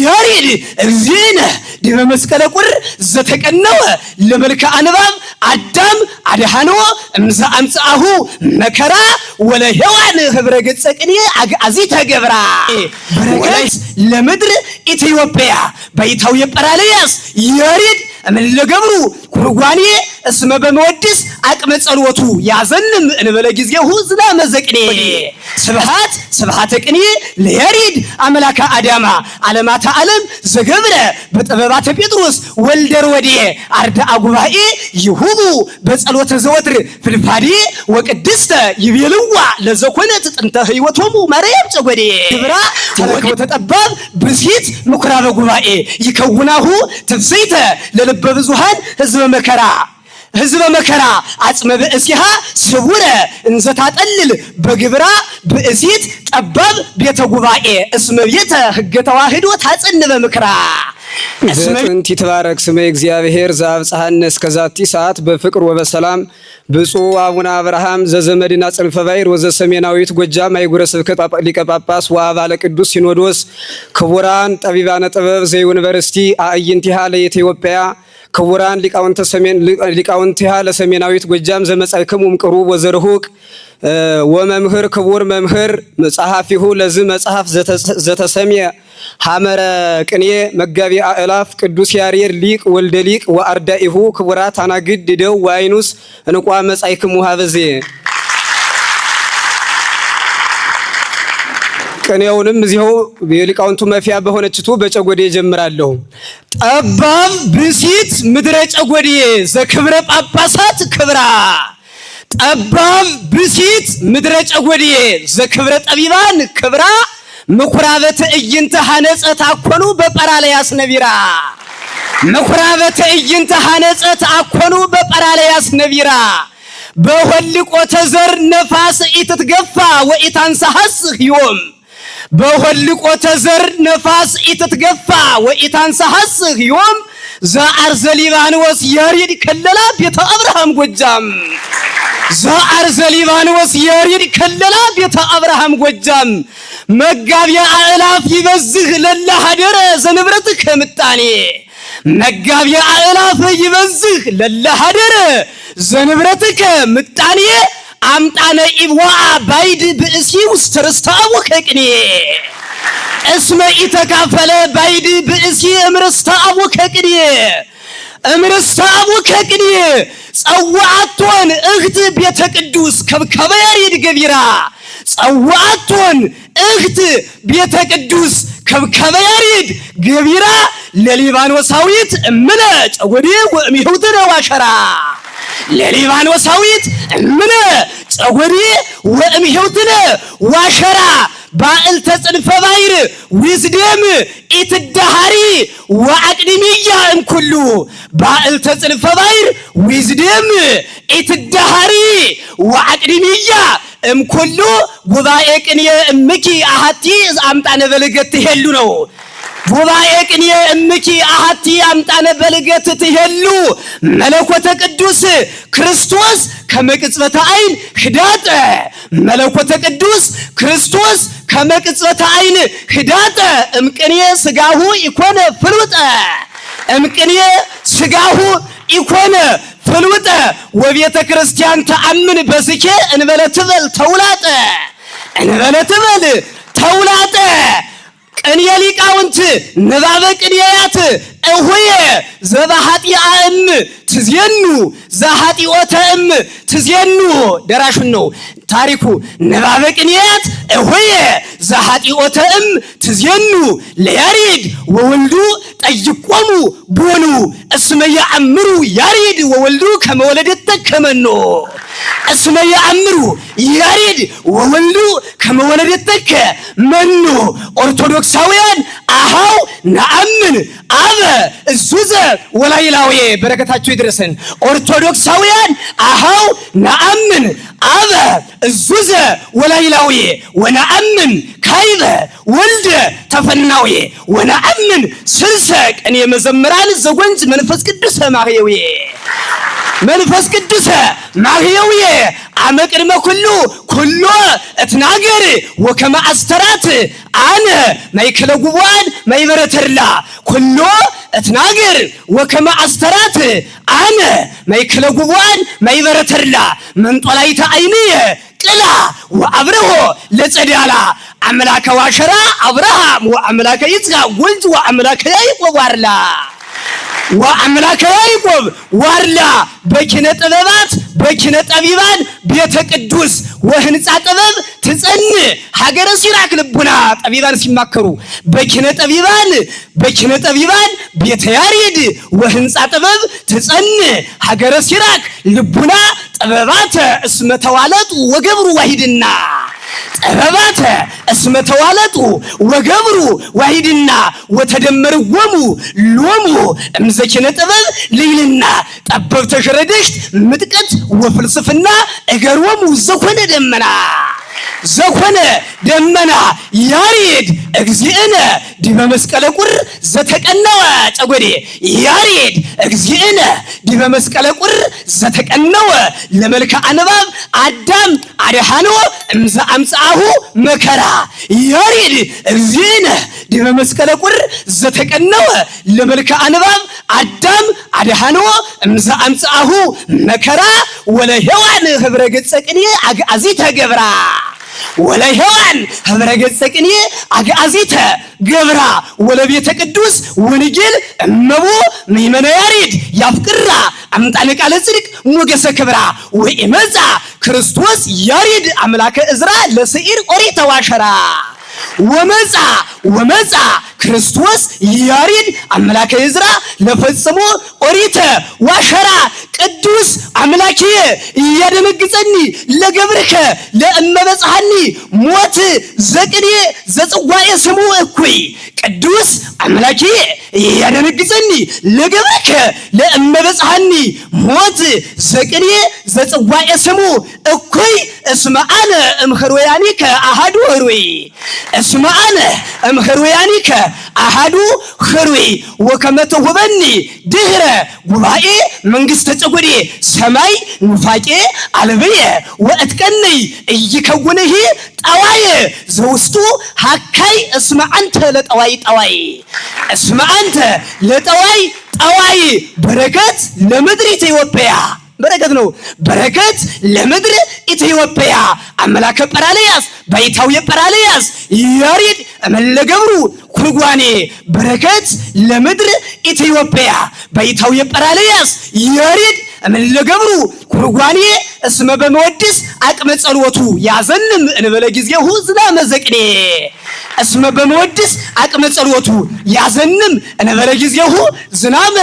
ያሬድ እዚህነ ድበ መስቀለ ቁር ዘተቀነወ ለመልክዓ ንባብ አዳም አድኃኖ እምዘ አምጽአሁ መከራ ወለሔዋን ህብረ ገጸ ቅኔ አግዓዚ ተገብራ በረከት ለምድር ኢትዮጵያ ባይታው የጰራልያስ ያሬድ እምለገብሩ ኩርጓኔ እስመ በመወድስ አቅመ ጸሎቱ ያዘንም እንበለ ጊዜሁ ዝናመ ዘቅኔ ስብሐት ስብሐተ ቅኔ ለያሬድ አምላከ አዳማ ዓለማተ ዓለም ዘገብረ በጥበባተ ጴጥሮስ ወልደር ወዴ አርዳአ ጉባኤ ይሁቡ በጸሎተ ዘወትር ፍድፋዴ ወቅድስተ ይቤልዋ ለዘኮነት ጥንተ ሕይወቶሙ ማርያም ጨጎዴ ግብራ ተረከው ተጠባብ ብሲት ምኩራበ ጉባኤ ይከውናሁ ትፍስይተ ለልበ ብዙሃን ህዝበ መከራ አጽመ ብእሲሃ ስውረ እንዘታጠልል በግብራ ብእሲት ጠባብ ቤተ ጉባኤ እስመ ቤተ ሕገ ተዋህዶ ታጸንበ ምክራ ጥንት ይትባረክ ስመ እግዚአብሔር ዘአብጽሐነ እስከዛቲ ሰዓት በፍቅር ወበሰላም ብፁዕ አቡነ አብርሃም ዘዘመድና ጽንፈ ባሕር ወዘሰሜናዊት ጎጃም አህጉረ ስብከት ሊቀ ጳጳስ ወአባለ ቅዱስ ሲኖዶስ ክቡራን ጠቢባነ ጥበብ ዘዩኒቨርሲቲ አዕይንቲሃ ለኢትዮጵያ ክቡራን ሊቃውንቲሃ ለሰሜናዊት ጎጃም ዘመጻእክሙ እምቅሩብ ወዘርሁቅ ወመምህር ክቡር መምህር ጸሐፊሁ ለዝ መጽሐፍ ዘተሰምየ ሐመረ ቅኔ መጋቢ አእላፍ ቅዱስ ያሬድ ሊቅ ወልደ ሊቅ ወአርዳኢሁ ክቡራት አናግድ ደው ወአይኑስ እንቋ መጻእክሙ ሀበዜ ቅኔውንም እዚሁ የሊቃውንቱ መፊያ በሆነችቱ በጨጎዴ ጀምራለሁ። ጠባብ ብሲት ምድረ ጨጎዴ ዘክብረ ጳጳሳት ክብራ ጠባብ ብሲት ምድረ ጨጎዴ ዘክብረ ጠቢባን ክብራ ምኩራበ ትዕይንተ ሐነጸት አኮኑ በጰራልያስ ነቢራ ምኩራበ ትዕይንተ ሐነጸት አኮኑ በጰራልያስ ነቢራ በሆልቆተ ዘር ነፋስ ኢትትገፋ ወኢታንሳሐስህ ዮም በሆልቆተ ዘር ነፋስ ኢትትገፋ ወኢታንሳሐስህ ዮም ዘአርዘ ሊባኖስ ያሬድ ከለላ ቤተ አብርሃም ጎጃም ዘአርዘ ሊባኖስ ያሬድ ከለላ ቤተ አብርሃም ጎጃም መጋቢያ አእላፍ ይበዝህ ለለ ሀደረ ዘንብረትከ ምጣኔ መጋቢያ አእላፍ ይበዝህ ለለ ሀደረ ዘንብረትከ ምጣኔ አምጣነ ኢብዋ ባይድ ብእሲ ውስተ ርስተ አቡከ ቅኔ እስመ ኢተካፈለ ባይድ ብእሲ እምርስተ አቡከ ቅኔ እምርስተ አቡከ ቅኔ ጸዋዕቶን እህት ቤተ ቅዱስ ከብከበ ያሬድ ገቢራ ጸዋዕቶን እህት ቤተ ቅዱስ ከብከበ ያሬድ ገቢራ ለሊባኖሳዊት እምነ ጨጎዴ ወእምይሁትነ ዋሸራ ለሊባኖሳዊት እምነ ጨጎዴ ወእምይሁትነ ዋሸራ ባዕልተ ጽንፈ ባሕር ዊዝደም ኢትዳሃሪ ወአቅድሚያ እምኩሉ ባዕልተ ጽንፈ ባሕር ዊዝደም ኢትዳሃሪ ወአቅድሚያ እምኩሉ ጉባኤ ቅኔ እምኪ አሐቲ አምጣነ በልገት ትሄሉ ነው። ጉባኤ ቅኔ እምኪ አሐቲ አምጣነ በልገት ትሄሉ መለኮተ ቅዱስ ክርስቶስ ከመቅጽበተ ዓይን ህዳጠ መለኮተ ቅዱስ ክርስቶስ ከመቅጽበተ ዓይን ህዳጠ እምቅኔ ስጋሁ ኢኮነ ፍልውጠ እምቅኔ ስጋሁ ኢኮነ ፍልውጠ ወቤተ ክርስቲያን ተአምን በስኬ እንበለ ትበል ተውላጠ እንበለ ትበል ተውላጠ ቅኔ ሊቃውንት ንባበ ቅኔያት እሁየ ዘባኃጢአእም ትዜኑ ዘኃጢኦተእም ትዜኑ ደራሹን ነው ታሪኩ ንባበ ቅኔያት እሁየ ዘኃጢኦተእም ትዜኑ ለያሬድ ወወልዱ ጠይቆሙ ቦኑ እስመ ያአምሩ ያሬድ ወወልዱ ከመወለደተ ከመኖ እስመ ያአምሩ ያሬድ ወወልዱ ከመወለደተከ መኖ ኦርቶዶክሳውያን አሃው ነአምን አበ እዙዘ ወላይላዊ በረከታቸው ይድረሰን። ኦርቶዶክሳውያን አሃው ነአምን አበ እዙዘ ወላይላዊ ወነአምን ካይበ ወልደ ተፈናዊ ወነአምን ስልሰ ቅኔ መዘምራን ዘጎንጅ መንፈስ ቅዱስ ማህየዊ መንፈስ ቅዱስ ማህየዊ አመቅድመ ኩሉ እትናገር ወከመ አስተራት አነ ማይከለ ጉባን ማይበረተርላ ኩሉ እትናገር ወከመ አስተራት አነ ማይከለ ጉባን ማይበረተርላ መንጦላይተ አይንየ ቅላ ወአብረሆ ለጸዳላ አምላከ ዋሸራ አብርሃም ወአምላከ ይስሐቅ ወልድ ወአምላከ ያዕቆብ ዋርላ ወአምላከ ያዕቆብ ዋርላ በኪነ ጥበባት በኪነ ጠቢባን ቤተ ቅዱስ ወህንጻ ጥበብ ትጸን ሀገረ ሲራክ ልቡና ጠቢባን ሲማከሩ በኪነ ጠቢባን ቤተ ያሬድ ወህንጻ ጥበብ ትጸን ሀገረ ሲራክ ልቡና ጥበባተ እስመ ተዋለጡ ወገብሩ ዋሂድና ጥበባተ እስመ ተዋለጡ ወገብሩ ዋሂድና ወተደመርዎሙ ሎሙ እምዘኪነ ጥበብ ልይልና ጠበብተ ሸረደሽት ምጥቀት ወፍልስፍና እገሮሙ ዘኮነ ደመና ያሬድ እግዚእነ ዲበ መስቀለ ቁር ዘተቀነወ ጨጎዴ ያሬድ እግዚእነ ዲበ መስቀለ ቁር ዘተቀነወ ለመልክዓ ንባብ አዳም አድኃኖ እምዘ አምጽአሁ መከራ ያሬድ እግዚእነ ዲበ መስቀለ ቁር ዘተቀነወ ለመልክዓ ንባብ አዳም አድኃኖ እምዘ አምጽአሁ መከራ ወለሔዋን ህብረ ገጸ ቅኔ አግዓዚተ ገብራ ወለሔዋን ህብረ ገጸ ቅኔ አግዓዚተ ገብራ ወለቤተ ቅዱስ ወንጌል እመቦ ምእመነ ያሬድ ያፍቅራ አምጣነ ቃለ ጽድቅ ሞገሰ ክብራ ወኢመጻ ክርስቶስ ያሬድ አምላከ እዝራ ለስዒር ኦሪተ ዋሸራ ወመጻ ክርስቶስ ያሬድ አምላከ እዝራ ለፈጽሞ ኦሪተ ዋሸራ ቅዱስ አምላኪየ እያደነግጸኒ ለገብርከ ለእመበጽሐኒ ሞት ዘቅኔ ዘጽዋኤ ስሙ እኩይ ቅዱስ አምላኪየ እያደነግጸኒ ለገብርከ ለእመበጽሐኒ ሞት ዘቅኔ ዘጽዋኤ ስሙ እኩይ እስመ አነ እምኽርወያኒከ አሐዱ ኅሩይ እስመ አነ እምኽርወያኒከ አሐዱ ኅሩይ ወከመ ትሁበኒ ድኅረ ጉባኤ መንግሥተ ጨጎዴ ሰማይ ኑፋቄ አልብየ ወእትቀነይ ኢይከውንሂ ጠዋይ ዘውስጡ ሀካይ እስመ አንተ ለጠዋይ እስመ አንተ ለጠዋይ በረከት ለምድር ኢትዮጵያ በረከት ነው በረከት ለምድር ኢትዮጵያ አምላከ ጰራልያስ ባይታዊ ጰራልያስ ያሬድ እመለገብሩ ኩርጓኔ በረከት ለምድር ኢትዮጵያ ባይታዊ ጰራልያስ ያሬድ እመለገብሩ ኩርጓኔ እስመ በመወድስ አቅመ ጸሎቱ ያዘንም እንበለ ጊዜሁ ዝናመ ዘቅኔ እስመ በመወድስ አቅመ ጸሎቱ ያዘንም እንበለ ጊዜሁ ዝናመ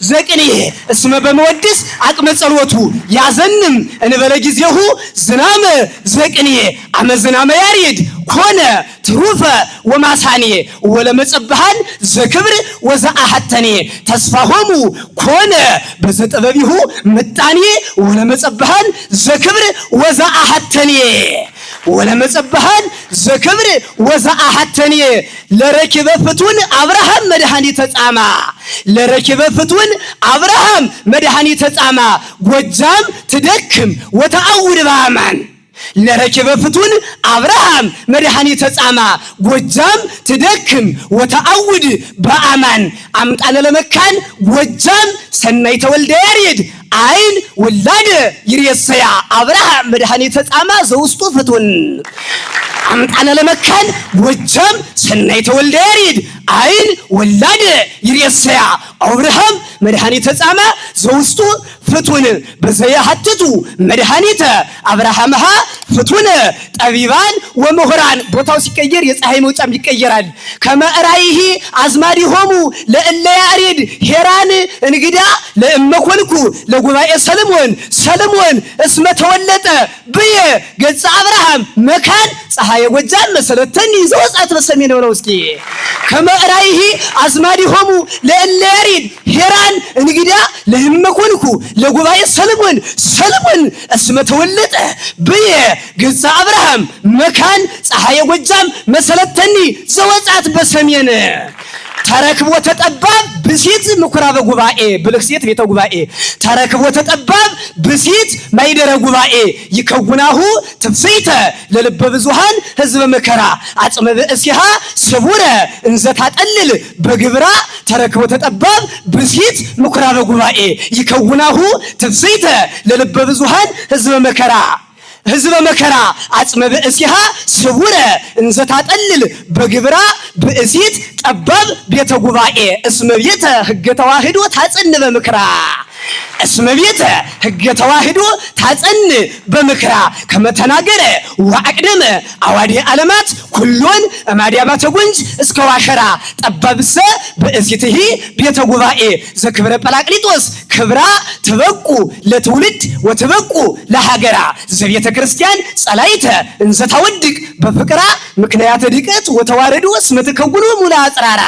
ዘቅኔ እስመ በመወድስ አቅመ ጸሎቱ ያዘንም እንበለ ጊዜሁ ዝናመ ዘቅኔ አመ ዝናመ ያሬድ ኮነ ትሩፈ ወማሳኔ ወለመጸብሃን ዘክብር ወዘአሐተኔ ተስፋሆሙ ኮነ በዘጠበቢሁ ምጣኔ ወለመጸብሃን ዘክብር ወዘአሐተኔ ወለመጸብሃን ዘክብር ወዘአሐተኔ ለረኪበ ፍቱን አብርሃም መድኃኒተ ጻማ ለረኪበ ፍቱን አብርሃም መድኃኒተ ጻማ ጎጃም ትደክም ወተአውድ በአማን ለረኪበ ፍቱን አብርሃም መድኃኒተ ጻማ ጎጃም ትደክም ወተአውድ በአማን አምጣነ ለመካን ጎጃም ሰናይ ተወልደ ያሬድ አይን ወላደ ይሬሰያ አብርሃም መድኃኒተ ጻማ ዘውስጡ ፍቱን አምጣነ ለመካን ጎጃም ሰናይ ተወልደ ያሬድ አይን ወላደ ይሬሰያ አብርሃም መድኃኒተ ጻማ ዘውስጡ ፍቱን በዘያሐትቱ መድኃኒተ አብርሃምሃ ፍቱን ጠቢባን ወምሁራን ቦታው ሲቀየር የፀሐይ መውጫም ይቀየራል ከመዕራይሂ አዝማዲሆሙ ለእለ ያሬድ ሄራን እንግዳ ለእመኮንኩ ለጉባኤ ሰለሞን እስመ ተወለጠ ብየ ገጸ አብርሃም መካን ፀሐይ ጎጃም መሰለተኒ ዘወጻት በሰሜን ነው እስኪ ከመዕራይሂ አዝማዲሆሙ ለእለ ያሬድ ሄራን እንግዳ ለእመኮንኩ ለጉባኤ ሰለሞን እስመ ተወለጠ ብየ ገጸ አብርሃም መካን ፀሐይ ጎጃም መሰለተኒ ዘወጻት በሰሜን ተረክቦ ተጠባብ ብሲት ምኩራበ ጉባኤ ብልህ ሴት ቤተ ጉባኤ ተረክቦ ተጠባብ ብሲት ማይደረ ጉባኤ ይከውናሁ ትፍሲተ ለልበ ብዙሃን ህዝበ መከራ አጽመ ብእሲሃ ስቡረ እንዘ ታጠልል በግብራ ተረክቦ ተጠባብ ብሲት ምኩራበ ጉባኤ ይከውናሁ ትፍሲተ ለልበ ብዙሃን ህዝበ መከራ አጽመ ብእሲሃ ስቡረ እንዘ ታጠልል በግብራ ብእሲት ጠባብ ቤተ ጉባኤ እስመ ቤተ ህገ ተዋህዶ ታጸን በምክራ እስመ ቤተ ህገ ተዋህዶ ታጸን በምክራ ከመተናገረ ወአቅደመ አዋዲ ዓለማት ኩሎን ማዲያማተ ጉንጅ እስከ ዋሸራ ጠባብሰ ብእሲትሂ ቤተ ጉባኤ ዘክብረ ጰራቅሊጦስ ክብራ ትበቁ ለትውልድ ወትበቁ ለሀገራ ዘቤተ ክርስቲያን ጸላይተ እንዘ ታወድቅ በፍቅራ ምክንያተ ድቀት ወተዋረዱ እስመ ትከውኑ ሙላ አጽራራ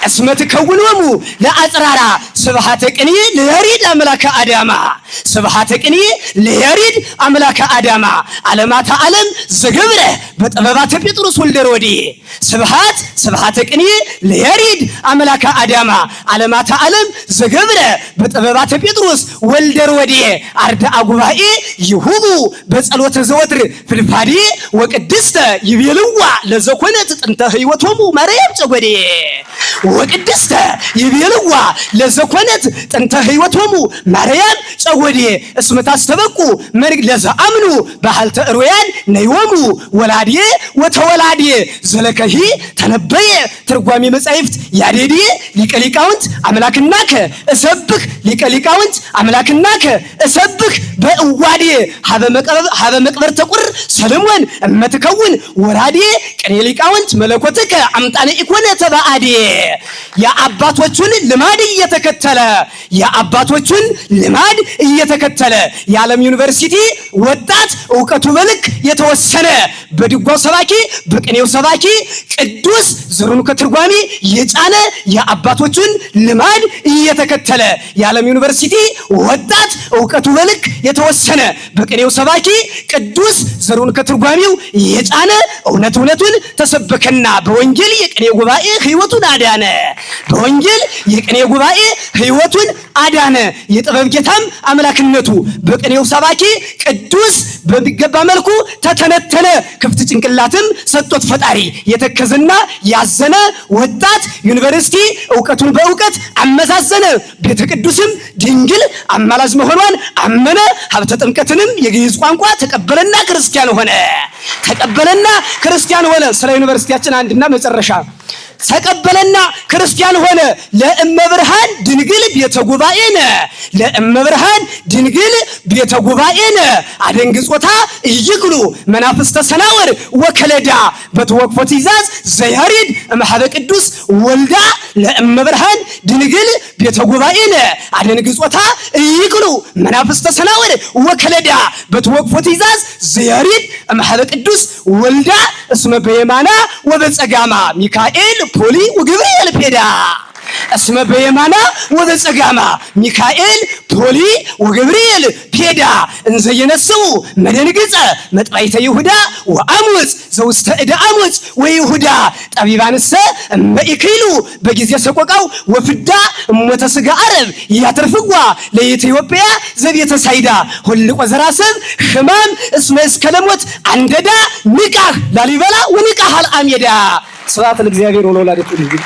እስመ ትከውኖሙ ለአጽራራ ስብሐተ ቅኔ ለያሬድ አምላከ አዳማ ስብሐተ ቅኔ ለያሬድ አምላከ አዳማ ዓለማተ ዓለም ዘገብረ በጥበባተ ጴጥሮስ ወልደ ሮዲ ስብሐተ ቅኔ ለያሬድ አምላከ አዳማ ዓለማተ ዓለም ዘገብረ በጥበባተ ጴጥሮስ ወልደ ሮዲ አርዳአ ጉባኤ ይሁቡ በጸሎተ ዘወትር ፍልፋዴ ወቅድስተ ይቤልዋ ለዘኮነት ጥንተ ሕይወቶሙ ማርያም ጨጎዴ ወቅድስተ ይቤልዋ ለዘኮነት ጥንተ ሕይወቶሙ ማርያም ጨጎዴ እስመ ታስተበቁ መርግ ለዘአምኑ ባህልተ ሩያን ነይወሙ ወላዴ ወተወላዴ ዘለከሂ ተነበየ ትርጓሜ መጻሕፍት ያዴዴ ሊቀ ሊቃውንት አምላክናከ እሰብክ ሊቀ ሊቃውንት አምላክናከ እሰብክ በእዋዴ ሀበ መቅበርተ ቁር ሰለሞን እመትከውን ወራዴ ቅኔ ሊቃውንት መለኮትከ አምጣነ ኢኮነ ተባአዴ የአባቶቹን ልማድ እየተከተለ የዓለም ዩኒቨርሲቲ ወጣት ዕውቀቱ በልክ የተወሰነ በድጓው ሰባኪ በቅኔው ሰባኪ ቅዱስ ዘሩን ከትርጓሜ የጫነ የአባቶቹን ልማድ እየተከተለ የዓለም ዩኒቨርሲቲ ወጣት ዕውቀቱ በልክ የተወሰነ በቅኔው ሰባኪ ቅዱስ ዘሩን ከትርጓሜው የጫነ እውነቱን ተሰበከና በወንጌል የቅኔ ጉባኤ ሕይወቱን አዳነ። በወንጌል የቅኔ ጉባኤ ሕይወቱን አዳነ። የጥበብ ጌታም አምላክነቱ በቅኔው ሰባኪ ቅዱስ በሚገባ መልኩ ተተነተነ። ክፍት ጭንቅላትም ሰጥቶት ፈጣሪ የተከዘና ያዘነ ወጣት ዩኒቨርሲቲ ዕውቀቱን በዕውቀት አመዛዘነ። ቤተ ቅዱስም ድንግል አማላጅ መሆኗን አመነ። ሀብተ ጥምቀትንም የግዕዝ ቋንቋ ተቀበለና ክርስቲያን ሆነ። ስለ ዩኒቨርሲቲያችን አንድና መጨረሻ ተቀበለና ክርስቲያን ሆነ። ለእመብርሃን ድንግል ቤተ ጉባኤነ አደንግጾታ ይግሉ መናፍስተ ሰናወር ወከለዳ በተወቅፎ ትእዛዝ ዘያሬድ እምኀበ ቅዱስ ወልዳ ለእመብርሃን ድንግል ቤተ ጉባኤነ አደንግጾታ ይግሉ መናፍስተ ሰናወር ወከለዳ በተወቅፎ ትእዛዝ ዘያሬድ እምኀበ ቅዱስ ወልዳ እስመ በየማና ወበጸጋማ ሚካኤል ፖሊ ወገብርኤል ፔዳ እስመ በየማና ወበጸጋማ ሚካኤል ፖሊ ወገብርኤል ፔዳ እንዘ የነስኡ መደንግጸ መጥባይተ ይሁዳ ወአሙጽ ዘውስተ እደ አሙጽ ወይሁዳ ጠቢባንሰ እመኢክሉ በጊዜ ሰቆቃው ወፍዳ እሞተ ሥጋ ዓረብ ያተርፍዋ ለኢትዮጵያ ዘቤተ ሳይዳ ሁልቆ ዘራሰብ ሕማም እስመ እስከ ለሞት አንደዳ ንቃህ ላሊበላ ወንቃህ አልአሜዳ። ስብሐት ለእግዚአብሔር ወለወላዲቱ ድንግል።